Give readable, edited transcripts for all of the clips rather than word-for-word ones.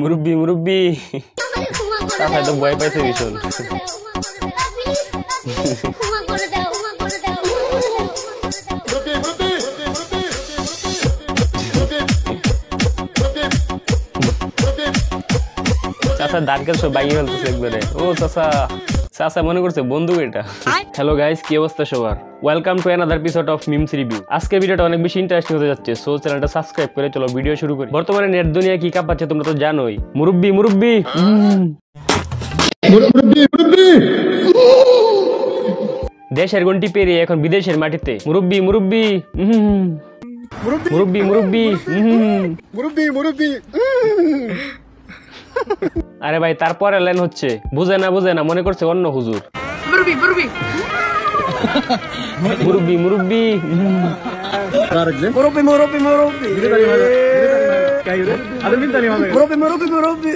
মুরব্বি মুরব্বি চাচা তো ভয় পাইছে ভীষণ। চাচা দাঁড়কে সব বাইরে ফেলতেছে একবারে। ও চাচা চাচা মনে করছে বন্ধু এটা। হ্যালো গাইস, কি অবস্থা সবার? Welcome to another episode of memes review. আজকের ভিডিওটা অনেক বেশি ইন্টারেস্টিং হতে যাচ্ছে, সো চ্যানেলটা সাবস্ক্রাইব করে চলো ভিডিও শুরু করি। বর্তমানে নেট দুনিয়া কি কাঁপাচ্ছে তোমরা তো জানোই। মুরব্বি মুরব্বি দেশের গন্ডি পেরিয়ে এখন বিদেশের মাটিতে। মুরব্বি মুরব্বি মুরব্বি মুরব্বি মুরব্বি মুরব্বি। আরে ভাই, তারপরে লাইন হচ্ছে বুঝে না মনে করছে অন্য হুজুর। মুরব্বি মুরব্বি মুরব্বি মুরব্বি মুরব্বি মুরব্বি মুরব্বি।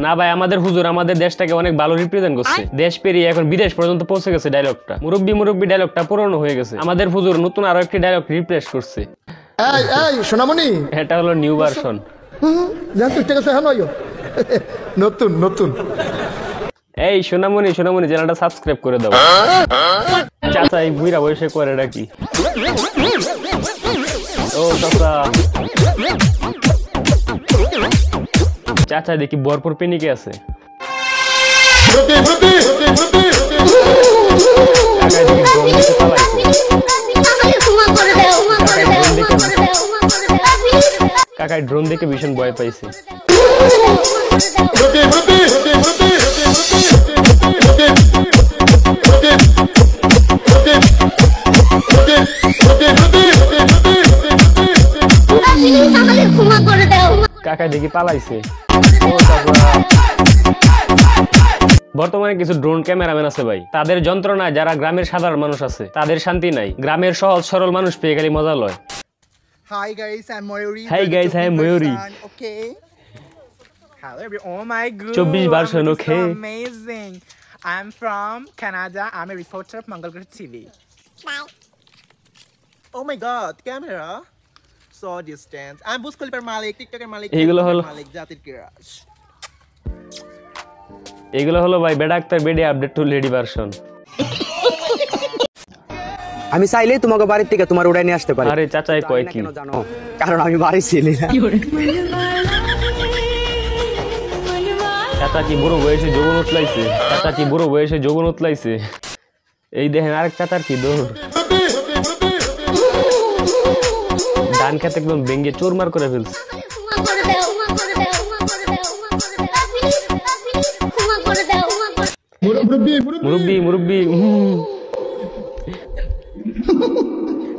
না ভাই, আমাদের হুজুর আমাদের দেশটাকে অনেক ভালো রিপ্রেজেন্ট করছে। দেশ পেরিয়ে এখন বিদেশ পর্যন্ত পৌঁছে গেছে ডায়লগটা। মুরব্বি মুরব্বি ডায়লগটা পুরনো হয়ে গেছে, আমাদের হুজুর নতুন আরো একটি ডায়লগ রিপ্লেস করছে। এই এই সোনামণি, এটা হলো নিউ ভার্সন। নতুন নতুন। এই সোনামণি সোনামণি, চ্যানেলটা সাবস্ক্রাইব করে দাও। চাচা এই বুইরা বয়সে করে নাকি? ও চাচা, চাচা দেখি ভরপুর পেনিকে আছে। কাকাই ড্রোন দেখে ভীষণ ভয় পাইছে। কাকাই দেখি পালাইছে। বর্তমানে কিছু ড্রোন ক্যামেরাম্যান আছে ভাই, তাদের যন্ত্রণায় যারা গ্রামের সাধারণ মানুষ আছে তাদের শান্তি নাই। গ্রামের সহজ সরল মানুষ পেয়ে খালি মজা লয়। Hi guys, I'm Mayuri. Hi guys, I'm Mayuri. Okay. Hello everyone. Oh my god. 24 version, okay. So amazing. I'm from Canada. I'm a reporter of Mangalore TV. Bye. Oh my god, camera. So distant. I'm Bus Kulper Malik, TikToker Malik. এগুলো হলো Malik জাতির কিরাশ। এগুলো হলো ভাই বেডা আক্তার বেডি update two lady version. আমি চাইলেই তোমাকে বাড়ির থেকে তোমার উড়াই নিয়ে আসতে পারি। আরে চাচাই কয় কি জানো? কারণ আমি বাড়ি ছিলি না। চাচা কি বুড়ো বয়সে যৌবন উতলাইছে? চাচা কি বুড়ো বয়সে যৌবন উতলাইছে? এই দেখেন আরেক চাচার কি দৌড়। ডান খেতে একদম ভেঙে চোরমার করে ফেলছে। মুরব্বি মুরব্বি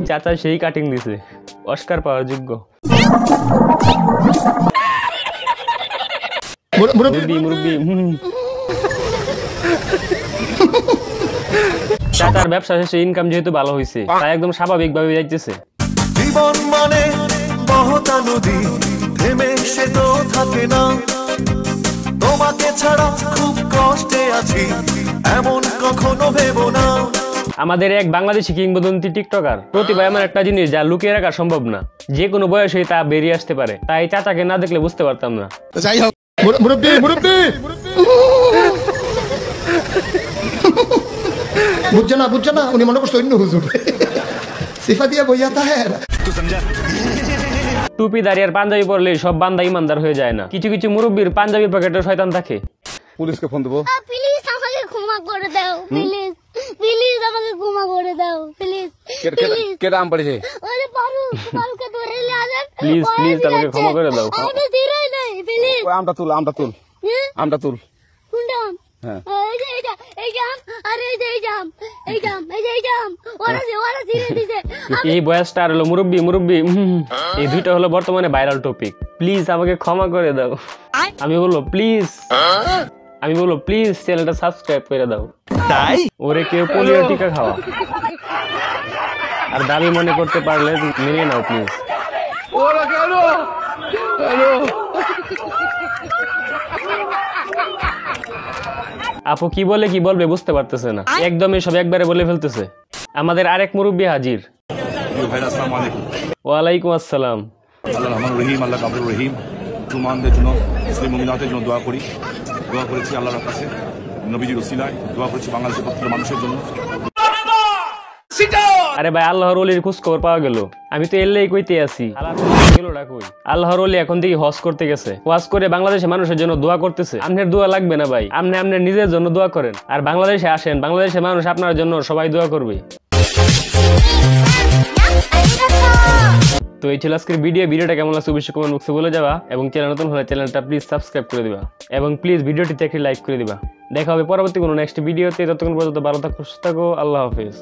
চাচা সেই কাটিং দিছে, অস্কার পাওয়ার যোগ্য। মুরব্বি মুরব্বি চাচার ব্যবসা শেষে ইনকাম যেহেতু ভালো হয়েছে তাই একদম স্বাভাবিক ভাবে যাইতেছে। জীবন মানে বহতা নদী, থেমে সে তো থাকে না। তোমাকে ছাড়া খুব কষ্টে আছি, এমন কখনো ভেবো না। আমাদের এক বাংলাদেশি কিংবদন্তি টিকটকার প্রতিভা এমন একটা জিনিস যা লুকিয়ে রাখা সম্ভব না, যে কোনো বয়সে তা বেরিয়ে আসতে পারে। তাই চাচাকে না দেখলে বুঝতে পারতাম না। যাই হোক, মুরব্বি মুরব্বি বুঝছো না উনি মনে করছে অন্য হুজুর। সিফা দিয়া বইয়া তাহের টুপি দাঁড়িয়ে পাঞ্জাবি পরলে সব বান্দা ইমানদার হয়ে যায় না। কিছু কিছু মুরব্বির পাঞ্জাবির পকেটে শয়তান থাকে। পুলিশকে ফোন দেবো। প্লিজ আমাকে ক্ষমা করে দাও, প্লিজ প্লিজ আমাকে ক্ষমা করে দাও, প্লিজ। কে নাম পড়েছে? ওরে পারুকে ধরে নিয়ে আসেন, প্লিজ প্লিজ আমাকে ক্ষমা করে দাও। আমি ধীরই নাই, প্লিজ। ওই আমটা তুল আমটা তুল। কোনটা? হ্যাঁ এই জাম, আরে এই জাম ওরা ধীরে দিছে। এই বয়সটা হলো মুরব্বি মুরব্বি। এই দুইটা হলো বর্তমানে ভাইরাল টপিক। প্লিজ আমাকে ক্ষমা করে দাও। আমি বলবো প্লিজ চ্যানেলটা সাবস্ক্রাইব করে দাও। তাই ওরে কেউ পোলিও টিকা খাওয়া আর দাবি মনে করতে পারলে মেনে নাও প্লিজ। আপু কি বলবে বুঝতে পারতেছে না, একদমই সব একবারে বলে ফেলতেছে। আমাদের আরেক মুরব্বী হাজির। ভাইরা আসসালামু আলাইকুম। ওয়ালাইকুম আসসালাম। আল্লাহ রহমান রহিম, আল্লাহ কাবুর রহিম। মুসলমানদের জন্য, মুসলিম মুমিনাতের জন্য দোয়া করি। দোয়া করেছি আল্লাহর কাছে, নবীজির ওসিলায় দোয়া করেছি বাংলাদেশের প্রত্যেকটা মানুষের জন্য। আরে ভাই, আল্লাহর ওলির খোঁজ খবর পাওয়া গেল। আমি তো এলেই কইতে আছি আল্লাহর ওলি এখন থেকে হজ করতে গেছে। ওয়াজ করে বাংলাদেশের মানুষের জন্য দোয়া করতেছে। আপনার দোয়া লাগবে না ভাই, আপনি আপনার নিজের জন্য দোয়া করেন। আর বাংলাদেশে আসেন, বাংলাদেশের মানুষ আপনার জন্য সবাই দোয়া করবে। তো এই ছিল আজকের ভিডিওটা কেমন লাগছে অবশ্যই কমেন্ট বক্সে বলে যাবা, এবং চ্যানেল নতুন হলে চ্যানেলটা প্লিজ সাবস্ক্রাইব করে দিবা, এবং প্লিজ ভিডিওটিতে একটি লাইক করে দিবা। দেখা হবে পরবর্তী কোনো নেক্সট ভিডিওতে। ততক্ষণ পর্যন্ত ভালো থাকো, সুস্থ থাকো। আল্লাহ হাফেজ।